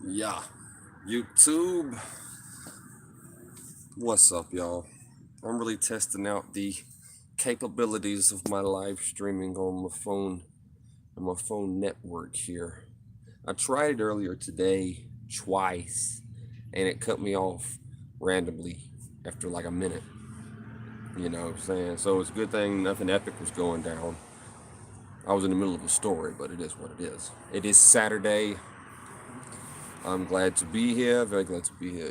Yeah, YouTube. What's up, y'all? I'm really testing out the capabilities of my live streaming on my phone network here. I tried it earlier today twice, and it cut me off randomly after like a minute. You know what I'm saying? So it's a good thing nothing epic was going down. I was in the middle of a story, but it is what it is. It is Saturday. I'm glad to be here. Very glad to be here.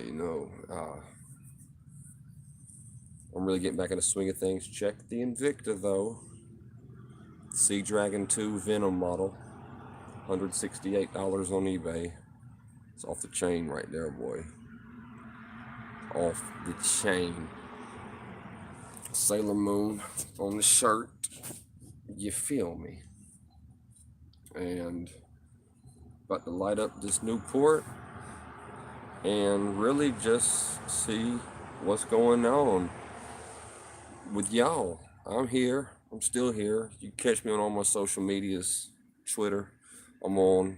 I'm really getting back in the swing of things. Check the Invicta though. Sea Dragon 2 Venom model. $168 on eBay. It's off the chain right there, boy. Off the chain. Sailor Moon on the shirt. You feel me? And about to light up this new port and really just see what's going on with y'all. I'm here. I'm still here. You can catch me on all my social medias. Twitter. I'm on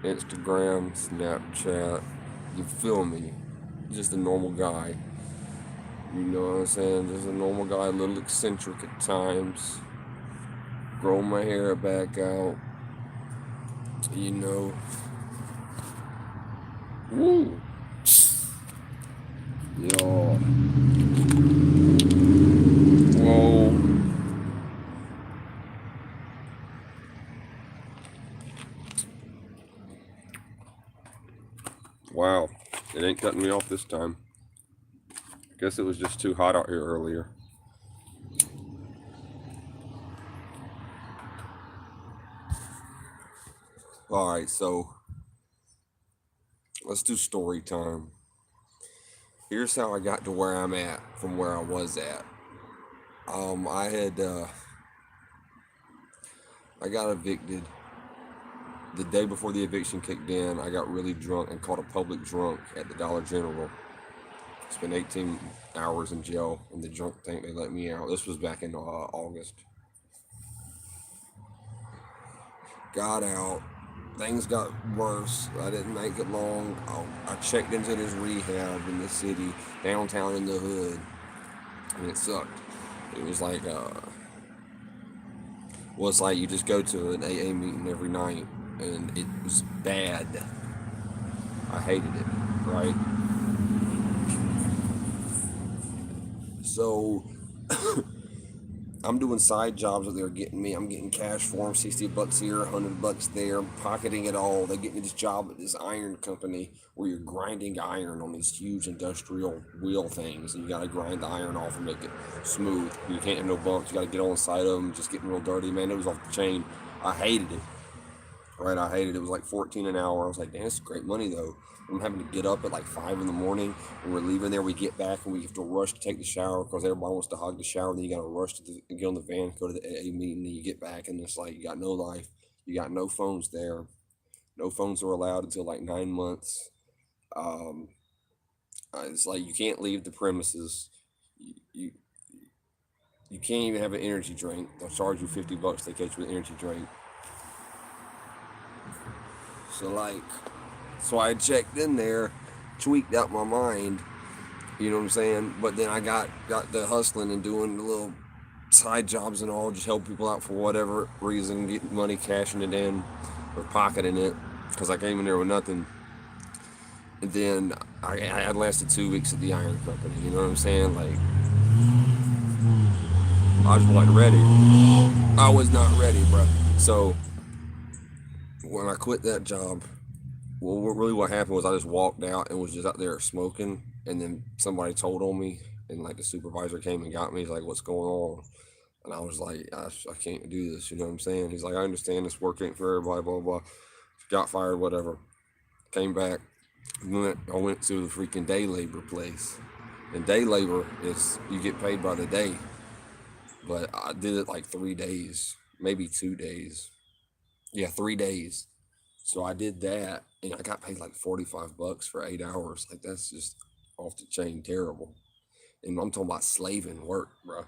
Instagram, Snapchat. You feel me? Just a normal guy. You know what I'm saying? Just a normal guy, a little eccentric at times. Grow my hair back out. You know. Woo! Yo. Whoa. Wow. It ain't cutting me off this time. Guess it was just too hot out here earlier. Alright, so let's do story time. Here's how I got to where I'm at from where I was at. I had I got evicted the day before the eviction kicked in. I got really drunk and caught a public drunk at the Dollar General. Spent 18 hours in jail in the drunk tank. They let me out. This was back in August. Got out. Things got worse. I didn't make it long. I checked into this rehab in the city, downtown in the hood, and it sucked. It was like, it's like you just go to an AA meeting every night, and it was bad. I hated it, right? So I'm doing side jobs that they're getting me. I'm getting cash for them, $60 here, $100 there. I'm pocketing it all. They get me this job at this iron company where you're grinding iron on these huge industrial wheel things, and you gotta grind the iron off and make it smooth. You can't have no bumps. You gotta get on the side of them, just getting real dirty. Man, it was off the chain. I hated it. Right, I hated it. It was like 14 an hour. I was like, damn, it's great money though. I'm having to get up at like 5 in the morning. When we're leaving there, we get back and we have to rush to take the shower because everybody wants to hog the shower. Then you got to rush to get on the van, go to the AA meeting, and you get back and it's like you got no life. You got no phones there. No phones are allowed until like 9 months. Um, it's like you can't leave the premises. You, you you can't even have an energy drink. They'll charge you $50. They catch you with an energy drink. So like, so I checked in there, tweaked out my mind. You know what I'm saying? But then I got the hustling and doing the little side jobs and all, just help people out for whatever reason, getting money, cashing it in, or pocketing it, because I came in there with nothing. And then I had lasted 2 weeks at the iron company. You know what I'm saying? Like I was not ready. I was not ready, bro. So when I quit that job, well, really what happened was I just walked out and was just out there smoking, and then somebody told on me, and like the supervisor came and got me. He's like, "What's going on?" And I was like, I can't do this. You know what I'm saying? He's like, I understand this work ain't for everybody, blah, blah. Got fired, whatever. Came back. I went to the freaking day labor place. And day labor is, you get paid by the day. But I did it like 3 days, maybe 2 days. Yeah, 3 days. So I did that, and I got paid like $45 for 8 hours. Like, that's just off the chain terrible. And I'm talking about slaving work, bro.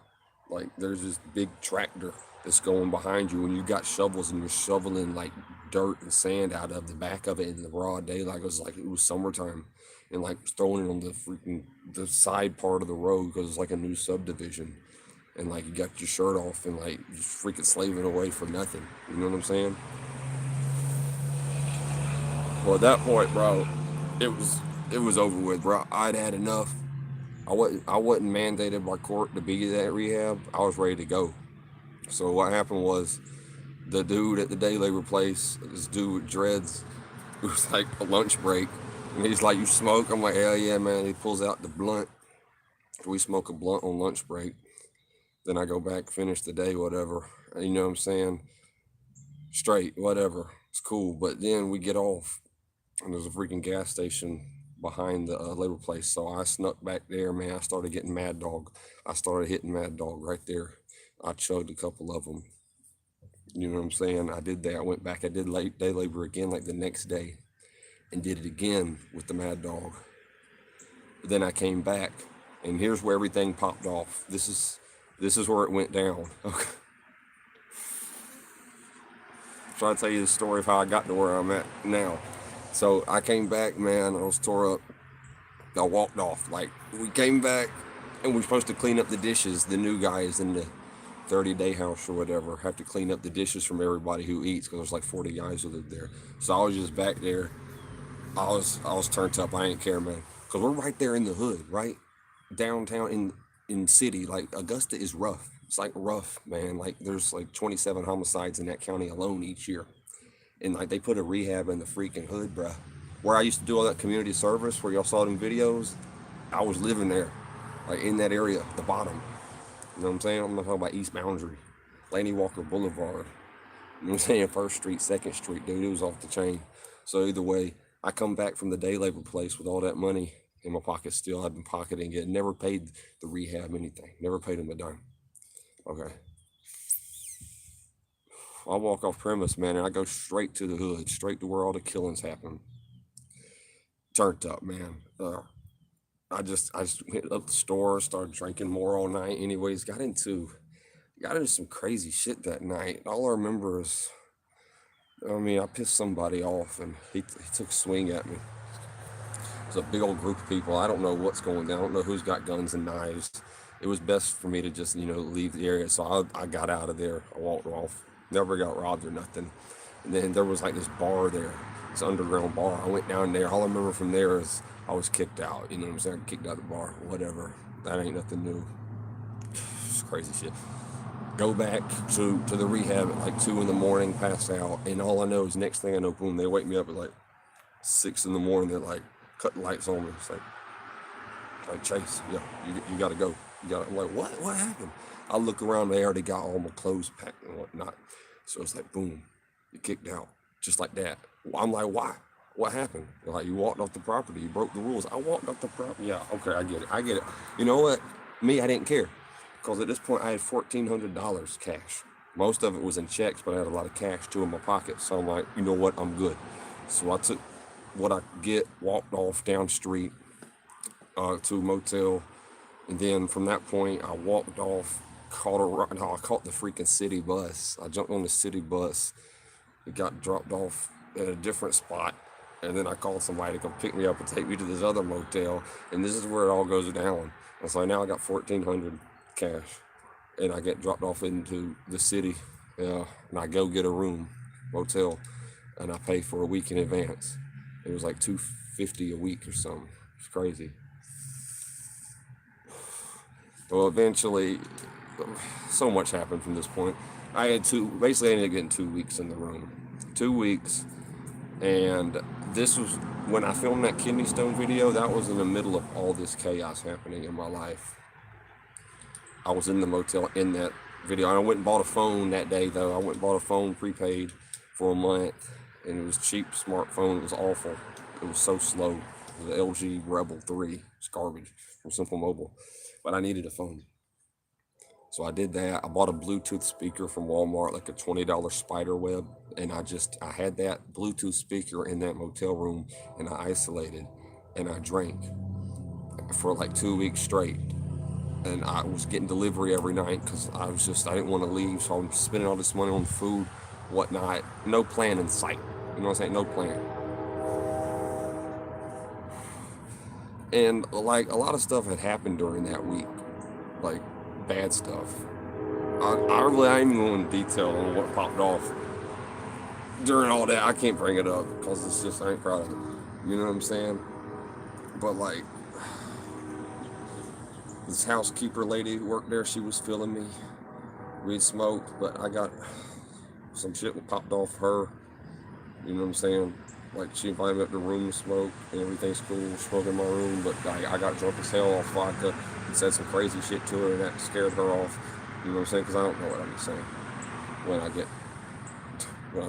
Like, there's this big tractor. that's going behind you, and you got shovels and you're shoveling like dirt and sand out of the back of it in the broad daylight. It was summertime, and like throwing it on the freaking the side part of the road because it's like a new subdivision, and like you got your shirt off and like just freaking slaving away for nothing. You know what I'm saying? Well, at that point, bro, it was it was over with, bro. I'd had enough. I wasn't mandated by court to be at rehab. I was ready to go. So what happened was the dude at the day labor place, this dude with dreads, it was like a lunch break, and he's like, "You smoke?" I'm like, "Hell yeah, man." He pulls out the blunt. We smoke a blunt on lunch break. Then I go back, finish the day, whatever. You know what I'm saying? Straight, whatever. It's cool. But then we get off, and there's a freaking gas station behind the labor place. So I snuck back there, man. I started getting Mad Dog. I started hitting Mad Dog right there. I chugged a couple of them. You know what I'm saying? I did that. I went back. I did late day labor again, like the next day, and did it again with the Mad Dog. But then I came back, and here's where everything popped off. This is where it went down. Okay. Try to tell you the story of how I got to where I'm at now. So I came back, man. I was tore up. I walked off. Like we came back, and we're supposed to clean up the dishes. The new guys in the 30-day house or whatever have to clean up the dishes from everybody who eats because there's like 40 guys who live there. So I was just back there. I was turned up. I ain't care, man, because we're right there in the hood, right downtown in city. Like Augusta is rough. It's like rough, man. Like there's like 27 homicides in that county alone each year, and like they put a rehab in the freaking hood, bruh. Where I used to do all that community service, where y'all saw them videos, I was living there, like in that area, the bottom. You know what I'm saying? I'm not talking about East Boundary, Laney Walker Boulevard. You know what I'm saying? First Street, Second Street, dude. It was off the chain. So either way, I come back from the day labor place with all that money in my pocket still. I've been pocketing it. Never paid the rehab anything. Never paid them a dime. Okay. I walk off premise, man, and I go straight to the hood, straight to where all the killings happen. Turned up, man. I just went up the store, started drinking more all night. Anyways, got into some crazy shit that night. All I remember is, I mean, I pissed somebody off, and he took a swing at me. It's a big old group of people. I don't know what's going down. I don't know who's got guns and knives. It was best for me to just, leave the area. So I got out of there. I walked off. Never got robbed or nothing. And then there was like this bar there, this underground bar. I went down there. All I remember from there is I was kicked out. You know what I'm saying? Kicked out the bar. Whatever. That ain't nothing new. It's crazy shit. Go back to the rehab at like 2 in the morning, pass out. And all I know is next thing I know, boom, they wake me up at like 6 in the morning. They're like, cutting lights on me. It's like Chase, yeah, you got to go. I'm like, what? What happened? I look around. They already got all my clothes packed and whatnot. So it's like, boom, you kicked out just like that. I'm like, why? What happened? They're like, you walked off the property. You broke the rules. I walked off the property. Yeah, okay, I get it. I get it. You know what? Me, I didn't care because at this point I had $1,400 cash. Most of it was in checks, but I had a lot of cash too in my pocket. So I'm like, you know what? I'm good. So I took what I could get, walked off down street to a motel, and then from that point I walked off, I caught the freaking city bus. I jumped on the city bus. It got dropped off at a different spot, and then I called somebody to come pick me up and take me to this other motel, and this is where it all goes down. And so now I got 1,400 cash, and I get dropped off into the city, and I go get a room, motel, and I pay for a week in advance. It was like $250 a week or something. It's crazy. Well, eventually, so much happened from this point. Basically I ended up getting 2 weeks in the room. 2 weeks, and this was, when I filmed that kidney stone video, that was in the middle of all this chaos happening in my life. I was in the motel in that video. I went and bought a phone that day, though. I went and bought a phone prepaid for a month, and it was cheap smartphone. It was awful. It was so slow. It was the LG Rebel 3. It's garbage from Simple Mobile. But I needed a phone. So I did that. I bought a Bluetooth speaker from Walmart, like a $20 spider web. And I had that Bluetooth speaker in that motel room, and I isolated, and I drank for like 2 weeks straight. and I was getting delivery every night because I didn't want to leave, so I'm spending all this money on food, whatnot. No plan in sight. You know what I'm saying? No plan. And like a lot of stuff had happened during that week, like bad stuff. I ain't even going into detail on what popped off during all that. I can't bring it up because it's just I ain't proud of it. You know what I'm saying? But like this housekeeper lady who worked there, she was feeling me. We'd smoked, but I got some shit that popped off her. You know what I'm saying? Like she invited me up to the room to smoke, and everything's cool, smoking in my room. But I got drunk as hell off vodka and said some crazy shit to her, and that scared her off. You know what I'm saying? Because I don't know what I'm saying when I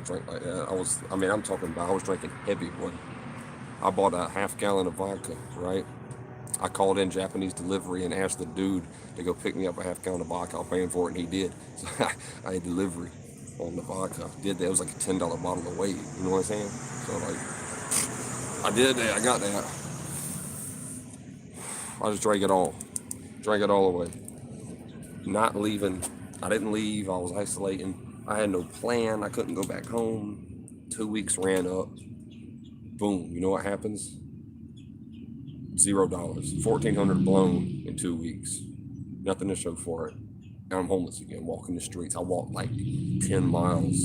drink like that. I'm talking about I was drinking heavy one. I bought a half gallon of vodka, right? I called in Japanese delivery and asked the dude to go pick me up a half gallon of vodka. I was paying for it, and he did. So I had delivery on the vodka. Did that? It was like a $10 bottle of weight. You know what I'm saying? So like, I did that. I got that. I just drank it all away. Not leaving. I didn't leave. I was isolating. I had no plan. I couldn't go back home. 2 weeks ran up. Boom. You know what happens? $0. 1,400 blown in 2 weeks. Nothing to show for it. And I'm homeless again, walking the streets. I walked like 10 miles,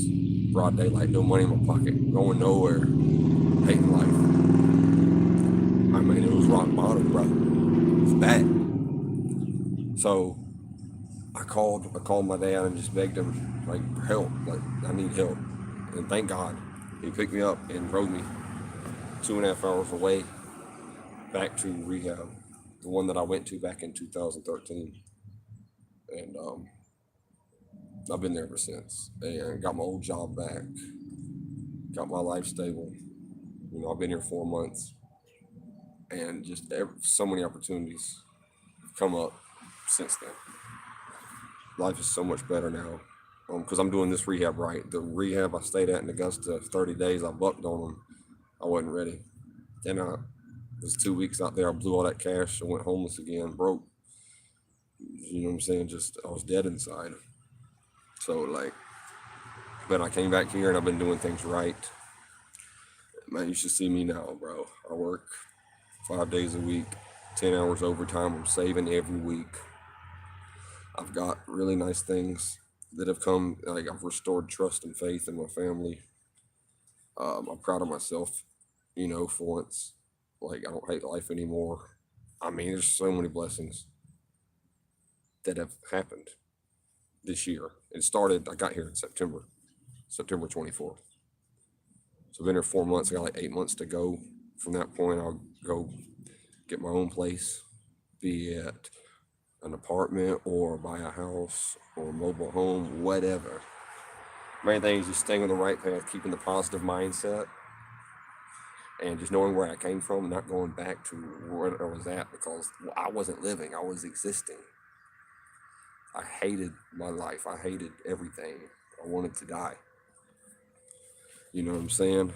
broad daylight, no money in my pocket, going nowhere, hating life. I mean, it was rock bottom, bro. It was bad. So I called my dad and just begged him, like, for help. Like, I need help. And thank God, he picked me up and rode me 2.5 hours away back to rehab, the one that I went to back in 2013. And I've been there ever since. And got my old job back, got my life stable. You know, I've been here 4 months, and just so many opportunities have come up since then. Life is so much better now because I'm doing this rehab right. The rehab I stayed at in Augusta, 30 days, I bucked on them. I wasn't ready. Then it was 2 weeks out there. I blew all that cash. I went homeless again, broke. You know what I'm saying? Just I was dead inside. So like, but I came back here and I've been doing things right. Man, you should see me now, bro. I work 5 days a week, 10 hours overtime. I'm saving every week. I've got really nice things that have come. Like I've restored trust and faith in my family. I'm proud of myself, you know, for once. Like I don't hate life anymore. I mean, there's so many blessings that have happened this year. It started. I got here in September 24th. So I've been here 4 months. I got like 8 months to go. From that point, I'll go get my own place, be it an apartment or buy a house or a mobile home, whatever. Main thing is just staying on the right path, keeping the positive mindset, and just knowing where I came from, not going back to where I was at because I wasn't living, I was existing. I hated my life. I hated everything. I wanted to die. You know what I'm saying?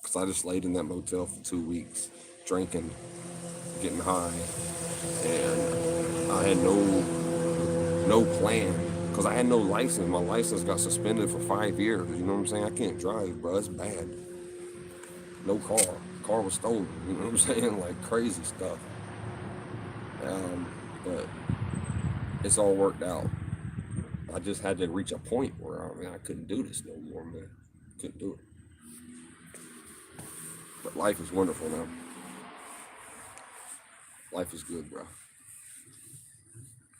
Because I just laid in that motel for 2 weeks, drinking, getting high, and I had no plan because I had no license. My license got suspended for 5 years. You know what I'm saying? I can't drive, bro. It's bad. No car. Car was stolen. You know what I'm saying? Like crazy stuff. But it's all worked out. I just had to reach a point where I couldn't do this no more, man. Couldn't do it. But life is wonderful now. Life is good, bro.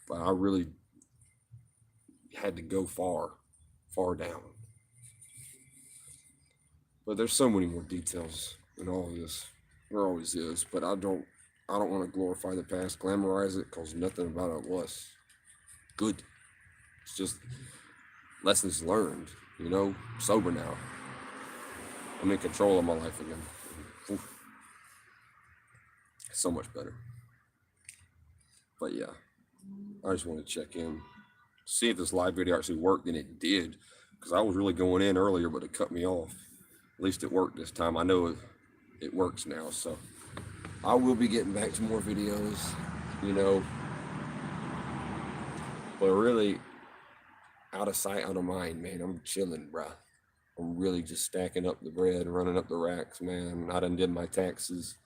But I really had to go far down. But there's so many more details in all of this. There always is. But I don't want to glorify the past, glamorize it, because nothing about it was good. It's just lessons learned, you know, sober now. I'm in control of my life again. Oof. So much better. But yeah, I just want to check in, see if this live video actually worked, and it did, because I was really going in earlier, but it cut me off. At least it worked this time. I know it works now, so I will be getting back to more videos, you know. But really, out of sight, out of mind, man. I'm chilling, bruh. I'm really just stacking up the bread, running up the racks, man. I done did my taxes.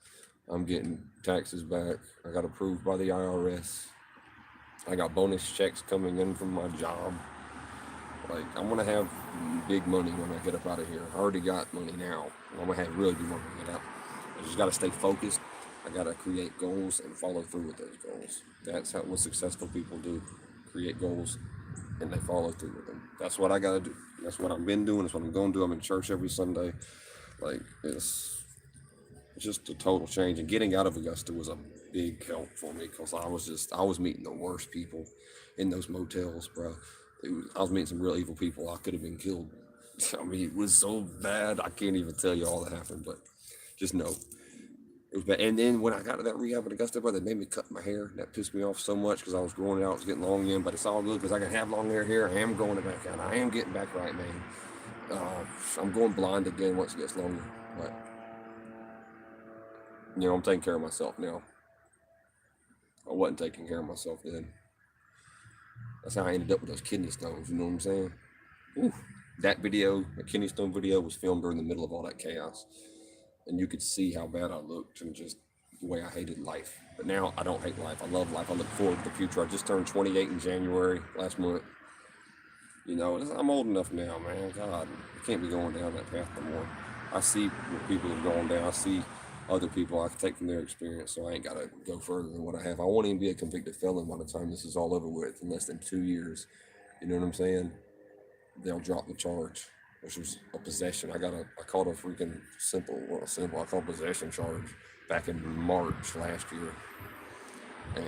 I'm getting taxes back. I got approved by the IRS. I got bonus checks coming in from my job. Like, I'm gonna have big money when I get up out of here. I already got money now. I'm gonna have really big money when I get out. I just gotta stay focused. I gotta create goals and follow through with those goals. That's how what successful people do. Create goals and they follow through with them. That's what I gotta do. That's what I've been doing. That's what I'm gonna do. I'm in church every Sunday. Like, it's just a total change. And getting out of Augusta was a big help for me because I was meeting the worst people in those motels, bro. I was meeting some real evil people. I could have been killed. I mean, it was so bad. I can't even tell you all that happened, but just know it was bad. And then when I got to that rehab in Augusta, bro, they made me cut my hair. That pissed me off so much because I was growing it out, it was getting long again. But it's all good because I can have long hair here. I am growing it back out. I am getting back right, man. I'm going blonde again once it gets longer, but I'm taking care of myself now. I wasn't taking care of myself then. That's how I ended up with those kidney stones. You know what I'm saying? Ooh, that video, the kidney stone video, was filmed during the middle of all that chaos, and you could see how bad I looked and just the way I hated life. But now I don't hate life. I love life. I look forward to the future. I just turned 28 in January last month. I'm old enough now, man. God, I can't be going down that path no more. I see what people are going down. I see other people I can take from their experience, so I ain't got to go further than what I have. I won't even be a convicted felon by the time this is all over with in less than 2 years. You know what I'm saying? They'll drop the charge, which was a possession. I called a freaking I called possession charge back in March last year. And